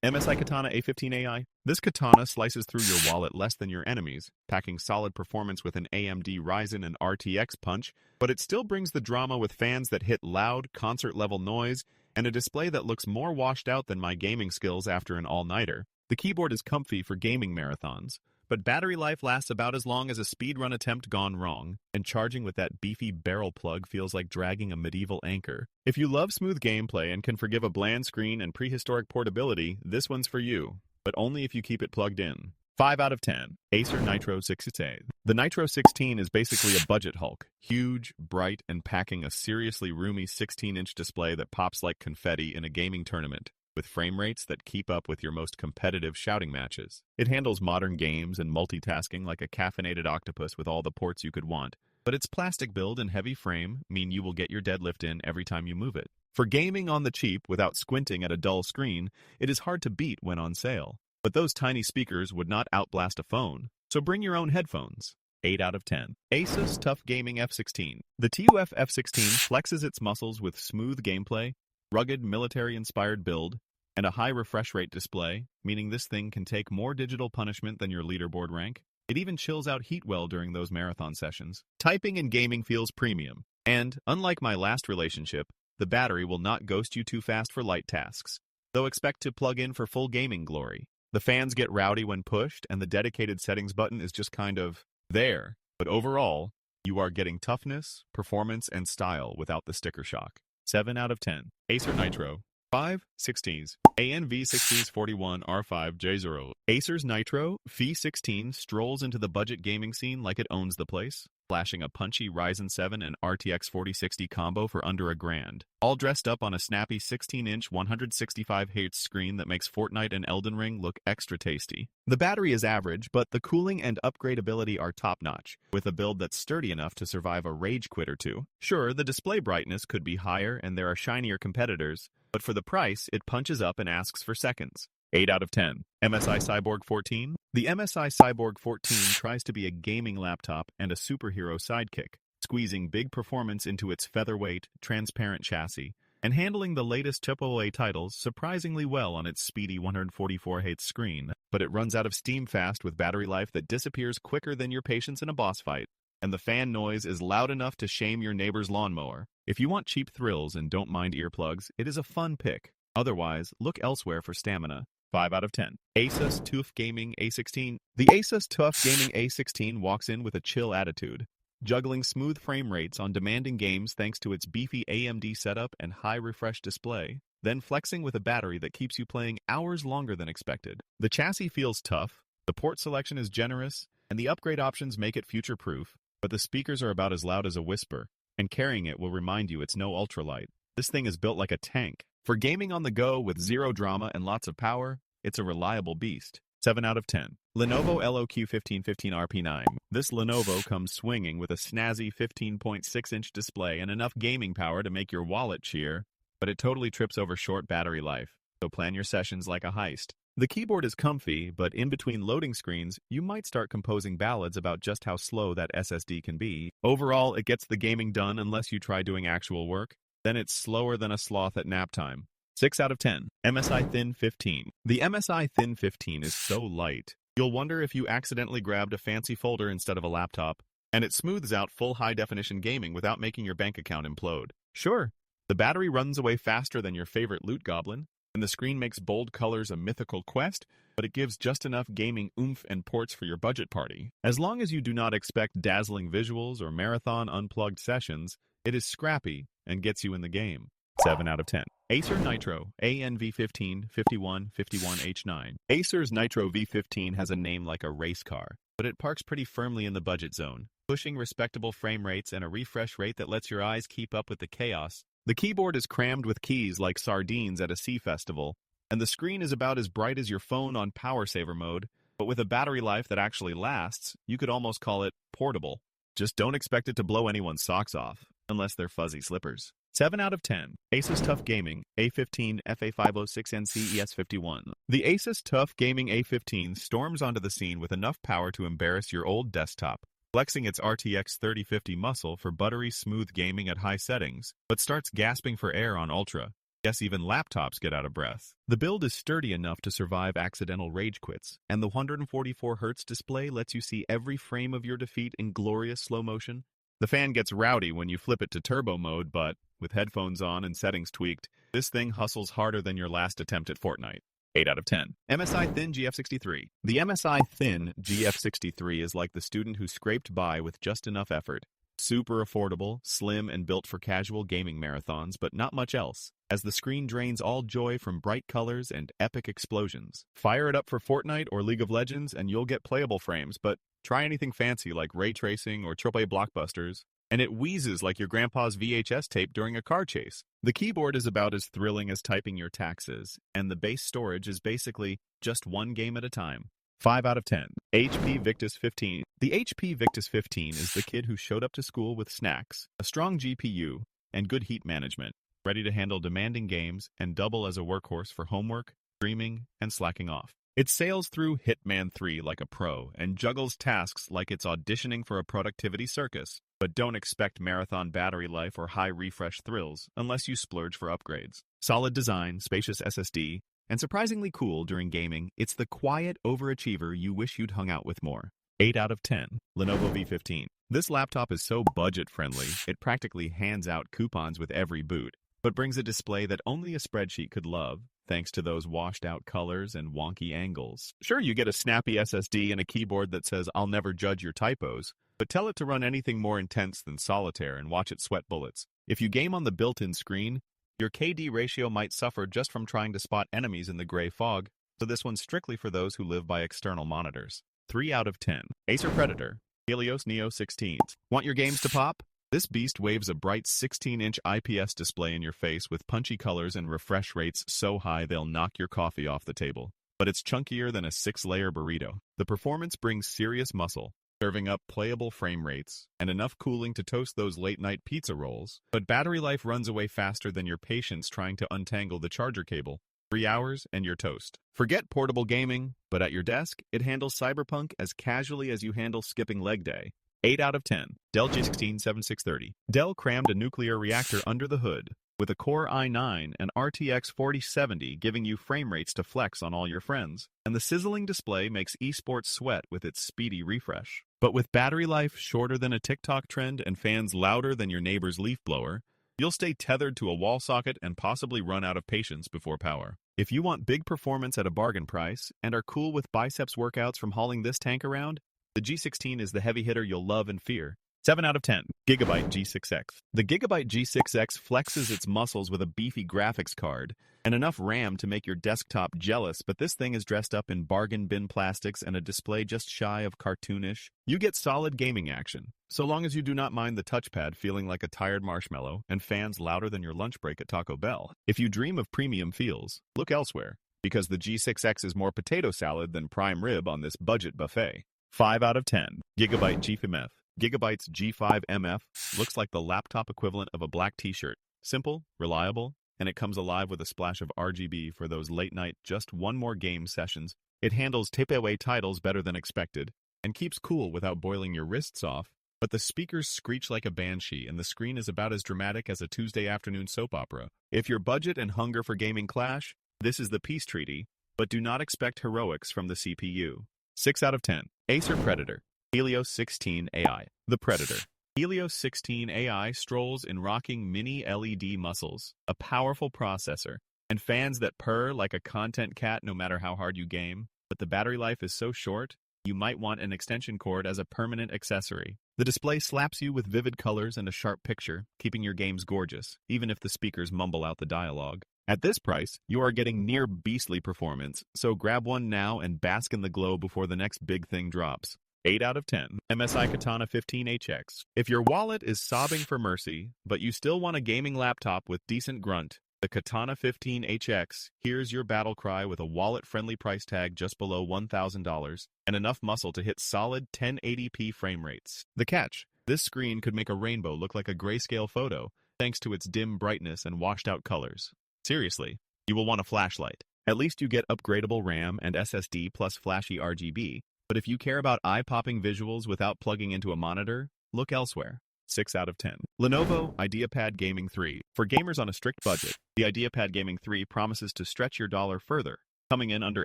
MSI Katana A15 AI. This katana slices through your wallet less than your enemies, packing solid performance with an AMD Ryzen and RTX punch, but it still brings the drama with fans that hit loud, concert-level noise, and a display that looks more washed out than my gaming skills after an all-nighter. The keyboard is comfy for gaming marathons, but battery life lasts about as long as a speedrun attempt gone wrong, and charging with that beefy barrel plug feels like dragging a medieval anchor. If you love smooth gameplay and can forgive a bland screen and prehistoric portability, this one's for you, but only if you keep it plugged in. 5 out of 10. Acer Nitro V16. The Nitro 16 is basically a budget Hulk, huge, bright, and packing a seriously roomy 16-inch display that pops like confetti in a gaming tournament, with frame rates that keep up with your most competitive shouting matches. It handles modern games and multitasking like a caffeinated octopus with all the ports you could want, but its plastic build and heavy frame mean you will get your deadlift in every time you move it. For gaming on the cheap without squinting at a dull screen, it is hard to beat when on sale. But those tiny speakers would not outblast a phone, so bring your own headphones. 8 out of 10. Asus TUF Gaming F16. The TUF F16 flexes its muscles with smooth gameplay, rugged military-inspired build, and a high refresh rate display, meaning this thing can take more digital punishment than your leaderboard rank. It even chills out heat well during those marathon sessions. Typing and gaming feels premium, and, unlike my last relationship, the battery will not ghost you too fast for light tasks, though expect to plug in for full gaming glory. The fans get rowdy when pushed, and the dedicated settings button is just kind of there. But overall, you are getting toughness, performance, and style without the sticker shock. 7 out of 10. Acer Nitro V16s. ANV16s 41R5J0. Acer's Nitro V16 strolls into the budget gaming scene like it owns the place, flashing a punchy Ryzen 7 and RTX 4060 combo for under $1,000. All dressed up on a snappy 16-inch 165Hz screen that makes Fortnite and Elden Ring look extra tasty. The battery is average, but the cooling and upgradability are top-notch, with a build that's sturdy enough to survive a rage quit or two. Sure, the display brightness could be higher and there are shinier competitors, but for the price, it punches up and asks for seconds. 8 out of 10. MSI Cyborg 14. The MSI Cyborg 14 tries to be a gaming laptop and a superhero sidekick, squeezing big performance into its featherweight, transparent chassis, and handling the latest AAA titles surprisingly well on its speedy 144Hz screen, but it runs out of steam fast with battery life that disappears quicker than your patience in a boss fight, and the fan noise is loud enough to shame your neighbor's lawnmower. If you want cheap thrills and don't mind earplugs, it is a fun pick. Otherwise, look elsewhere for stamina. 5 out of 10. Asus TUF Gaming A16. The Asus TUF Gaming A16 walks in with a chill attitude, juggling smooth frame rates on demanding games thanks to its beefy AMD setup and high refresh display, then flexing with a battery that keeps you playing hours longer than expected. The chassis feels tough, the port selection is generous, and the upgrade options make it future-proof, but the speakers are about as loud as a whisper, and carrying it will remind you it's no ultralight. This thing is built like a tank. For gaming on the go with zero drama and lots of power, it's a reliable beast. 7 out of 10. Lenovo LOQ 1515 RP9. This Lenovo comes swinging with a snazzy 15.6-inch display and enough gaming power to make your wallet cheer, but it totally trips over short battery life, so plan your sessions like a heist. The keyboard is comfy, but in between loading screens, you might start composing ballads about just how slow that SSD can be. Overall, it gets the gaming done unless you try doing actual work. Then it's slower than a sloth at nap time. 6 out of 10. MSI Thin 15. The MSI Thin 15 is so light, you'll wonder if you accidentally grabbed a fancy folder instead of a laptop, and it smooths out full high-definition gaming without making your bank account implode. Sure, the battery runs away faster than your favorite loot goblin, and the screen makes bold colors a mythical quest, but it gives just enough gaming oomph and ports for your budget party. As long as you do not expect dazzling visuals or marathon unplugged sessions, it is scrappy and gets you in the game. 7 out of 10. Acer Nitro ANV15 5151H9. Acer's Nitro V15 has a name like a race car, but it parks pretty firmly in the budget zone, pushing respectable frame rates and a refresh rate that lets your eyes keep up with the chaos. The keyboard is crammed with keys like sardines at a sea festival, and the screen is about as bright as your phone on power saver mode, but with a battery life that actually lasts, you could almost call it portable. Just don't expect it to blow anyone's socks off, unless they're fuzzy slippers. 7 out of 10. Asus TUF Gaming A15 FA506NCES51. The Asus TUF Gaming A15 storms onto the scene with enough power to embarrass your old desktop, flexing its RTX 3050 muscle for buttery smooth gaming at high settings, but starts gasping for air on ultra. Yes, even laptops get out of breath. The build is sturdy enough to survive accidental rage quits, and the 144Hz display lets you see every frame of your defeat in glorious slow motion. The fan gets rowdy when you flip it to turbo mode, but with headphones on and settings tweaked, this thing hustles harder than your last attempt at Fortnite. 8 out of 10. MSI Thin GF63. The MSI Thin GF63 is like the student who scraped by with just enough effort. Super affordable, slim, and built for casual gaming marathons, but not much else, as the screen drains all joy from bright colors and epic explosions. Fire it up for Fortnite or League of Legends and you'll get playable frames, but try anything fancy like ray tracing or AAA blockbusters, and it wheezes like your grandpa's VHS tape during a car chase. The keyboard is about as thrilling as typing your taxes, and the base storage is basically just one game at a time. 5 out of 10. HP Victus 15. The HP Victus 15 is the kid who showed up to school with snacks, a strong GPU, and good heat management, ready to handle demanding games and double as a workhorse for homework, streaming, and slacking off. It sails through Hitman 3 like a pro and juggles tasks like it's auditioning for a productivity circus. But don't expect marathon battery life or high refresh thrills unless you splurge for upgrades. Solid design, spacious SSD, and surprisingly cool during gaming, it's the quiet overachiever you wish you'd hung out with more. 8 out of 10. Lenovo V15. This laptop is so budget-friendly, it practically hands out coupons with every boot, but brings a display that only a spreadsheet could love, thanks to those washed-out colors and wonky angles. Sure, you get a snappy SSD and a keyboard that says, "I'll never judge your typos," but tell it to run anything more intense than solitaire and watch it sweat bullets. If you game on the built-in screen, your KD ratio might suffer just from trying to spot enemies in the gray fog, so this one's strictly for those who live by external monitors. 3 out of 10. Acer Predator Helios Neo 16. Want your games to pop? This beast waves a bright 16-inch IPS display in your face with punchy colors and refresh rates so high they'll knock your coffee off the table. But it's chunkier than a 6-layer burrito. The performance brings serious muscle, serving up playable frame rates and enough cooling to toast those late-night pizza rolls, but battery life runs away faster than your patience trying to untangle the charger cable. 3 hours and you're toast. Forget portable gaming, but at your desk, it handles Cyberpunk as casually as you handle skipping leg day. 8 out of 10. Dell G16 7630. Dell crammed a nuclear reactor under the hood, with a Core i9 and RTX 4070 giving you frame rates to flex on all your friends, and the sizzling display makes esports sweat with its speedy refresh. But with battery life shorter than a TikTok trend and fans louder than your neighbor's leaf blower, you'll stay tethered to a wall socket and possibly run out of patience before power. If you want big performance at a bargain price and are cool with biceps workouts from hauling this tank around, the G16 is the heavy hitter you'll love and fear. 7 out of 10. Gigabyte G6X. The Gigabyte G6X flexes its muscles with a beefy graphics card and enough RAM to make your desktop jealous, but this thing is dressed up in bargain bin plastics and a display just shy of cartoonish. You get solid gaming action, so long as you do not mind the touchpad feeling like a tired marshmallow and fans louder than your lunch break at Taco Bell. If you dream of premium feels, look elsewhere, because the G6X is more potato salad than prime rib on this budget buffet. 5 out of 10. Gigabyte G5 MF. Gigabyte's G5 MF looks like the laptop equivalent of a black t-shirt. Simple, reliable, and it comes alive with a splash of RGB for those late-night just one more game sessions. It handles takeaway titles better than expected, and keeps cool without boiling your wrists off, but the speakers screech like a banshee and the screen is about as dramatic as a Tuesday afternoon soap opera. If your budget and hunger for gaming clash, this is the peace treaty, but do not expect heroics from the CPU. 6 out of 10. Acer Predator Helios 16 AI. The Predator Helios 16 AI strolls in rocking mini LED muscles, a powerful processor, and fans that purr like a content cat no matter how hard you game. But the battery life is so short, you might want an extension cord as a permanent accessory. The display slaps you with vivid colors and a sharp picture, keeping your games gorgeous, even if the speakers mumble out the dialogue. At this price, you are getting near beastly performance, so grab one now and bask in the glow before the next big thing drops. 8 out of 10. MSI Katana A15HX. If your wallet is sobbing for mercy, but you still want a gaming laptop with decent grunt, the Katana A15HX hears your battle cry with a wallet-friendly price tag just below $1,000 and enough muscle to hit solid 1080p frame rates. The catch: this screen could make a rainbow look like a grayscale photo, thanks to its dim brightness and washed-out colors. Seriously, you will want a flashlight. At least you get upgradable RAM and SSD plus flashy RGB, but if you care about eye-popping visuals without plugging into a monitor, look elsewhere. 6 out of 10. Lenovo IdeaPad Gaming 3. For gamers on a strict budget, the IdeaPad Gaming 3 promises to stretch your dollar further, coming in under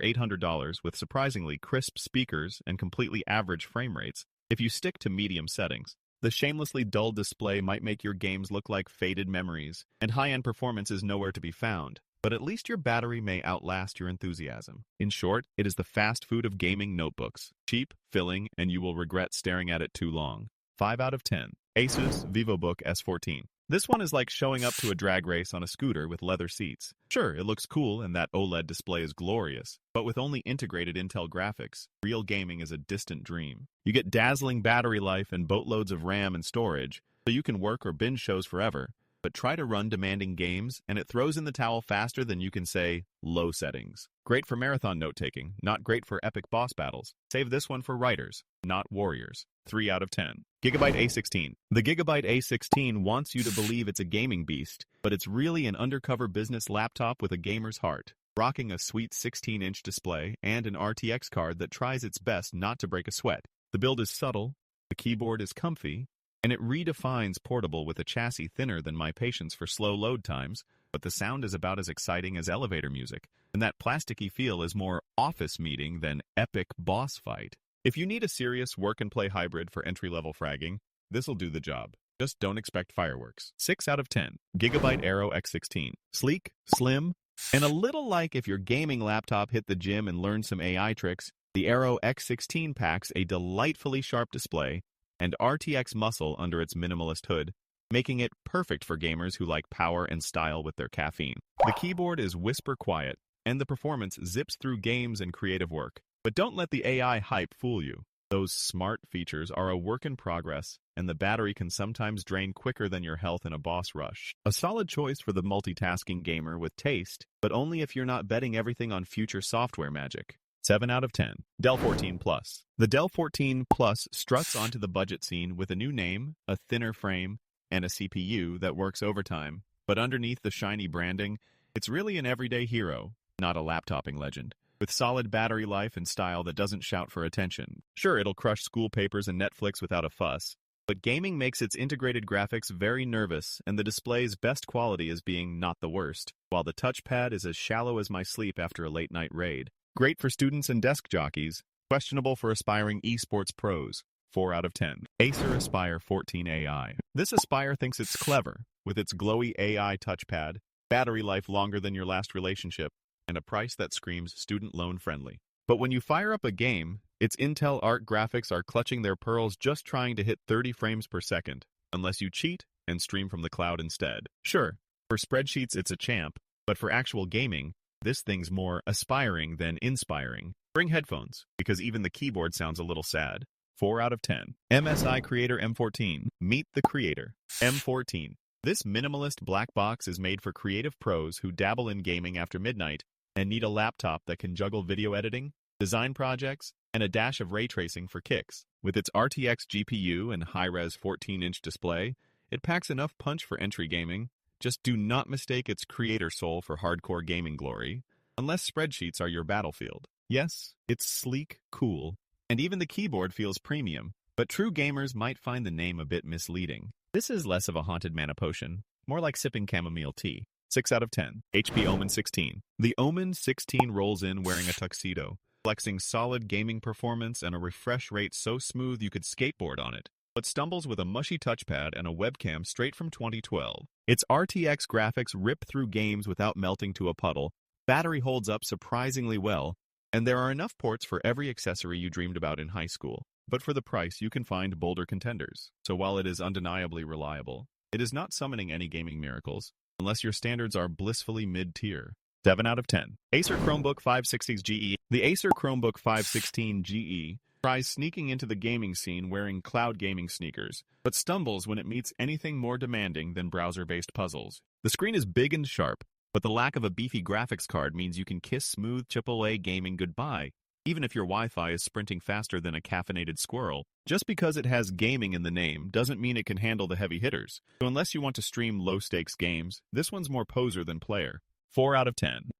$800 with surprisingly crisp speakers and completely average frame rates if you stick to medium settings. The shamelessly dull display might make your games look like faded memories, and high-end performance is nowhere to be found, but at least your battery may outlast your enthusiasm. In short, it is the fast food of gaming notebooks. Cheap, filling, and you will regret staring at it too long. 5 out of 10. Asus Vivobook S14. This one is like showing up to a drag race on a scooter with leather seats. Sure, it looks cool and that OLED display is glorious, but with only integrated Intel graphics, real gaming is a distant dream. You get dazzling battery life and boatloads of RAM and storage, so you can work or binge shows forever, but try to run demanding games, and it throws in the towel faster than you can say, low settings. Great for marathon note-taking, not great for epic boss battles. Save this one for writers, not warriors. 3 out of 10. Gigabyte A16. The Gigabyte A16 wants you to believe it's a gaming beast, but it's really an undercover business laptop with a gamer's heart, rocking a sweet 16-inch display and an RTX card that tries its best not to break a sweat. The build is subtle, the keyboard is comfy, and it redefines portable with a chassis thinner than my patience for slow load times, but the sound is about as exciting as elevator music, and that plasticky feel is more office meeting than epic boss fight. If you need a serious work-and-play hybrid for entry-level fragging, this'll do the job. Just don't expect fireworks. 6 out of 10. Gigabyte Aero X16. Sleek, slim, and a little like if your gaming laptop hit the gym and learned some AI tricks, the Aero X16 packs a delightfully sharp display and RTX muscle under its minimalist hood, making it perfect for gamers who like power and style with their caffeine. The keyboard is whisper quiet, and the performance zips through games and creative work. But don't let the AI hype fool you. Those smart features are a work in progress, and the battery can sometimes drain quicker than your health in a boss rush. A solid choice for the multitasking gamer with taste, but only if you're not betting everything on future software magic. 7 out of 10. Dell 14 Plus. The Dell 14 Plus struts onto the budget scene with a new name, a thinner frame, and a CPU that works overtime. But underneath the shiny branding, it's really an everyday hero, not a laptoping legend. With solid battery life and style that doesn't shout for attention. Sure, it'll crush school papers and Netflix without a fuss, but gaming makes its integrated graphics very nervous, and the display's best quality is being not the worst, while the touchpad is as shallow as my sleep after a late-night raid. Great for students and desk jockeys, questionable for aspiring esports pros. 4 out of 10. Acer Aspire 14 AI. This Aspire thinks it's clever, with its glowy AI touchpad, battery life longer than your last relationship, and a price that screams student loan friendly. But when you fire up a game, its Intel Arc graphics are clutching their pearls just trying to hit 30 frames per second, unless you cheat and stream from the cloud instead. Sure, for spreadsheets it's a champ, but for actual gaming, this thing's more aspiring than inspiring. Bring headphones, because even the keyboard sounds a little sad. 4 out of 10. MSI Creator M14. Meet the Creator M14. This minimalist black box is made for creative pros who dabble in gaming after midnight and need a laptop that can juggle video editing, design projects, and a dash of ray tracing for kicks. With its RTX GPU and high-res 14-inch display, it packs enough punch for entry gaming. Just do not mistake its creator soul for hardcore gaming glory, unless spreadsheets are your battlefield. Yes, it's sleek, cool, and even the keyboard feels premium, but true gamers might find the name a bit misleading. This is less of a haunted mana potion, more like sipping chamomile tea. 6 out of 10. HP Omen 16. The Omen 16 rolls in wearing a tuxedo, flexing solid gaming performance and a refresh rate so smooth you could skateboard on it, but stumbles with a mushy touchpad and a webcam straight from 2012. Its RTX graphics rip through games without melting to a puddle, battery holds up surprisingly well, and there are enough ports for every accessory you dreamed about in high school. But for the price, you can find bolder contenders. So while it is undeniably reliable, it is not summoning any gaming miracles, unless your standards are blissfully mid-tier. 7 out of 10. Acer Chromebook 516 GE. The Acer Chromebook 516 GE tries sneaking into the gaming scene wearing cloud gaming sneakers, but stumbles when it meets anything more demanding than browser-based puzzles. The screen is big and sharp, but the lack of a beefy graphics card means you can kiss smooth AAA gaming goodbye, even if your Wi-Fi is sprinting faster than a caffeinated squirrel. Just because it has gaming in the name doesn't mean it can handle the heavy hitters. So unless you want to stream low-stakes games, this one's more poser than player. 4 out of 10.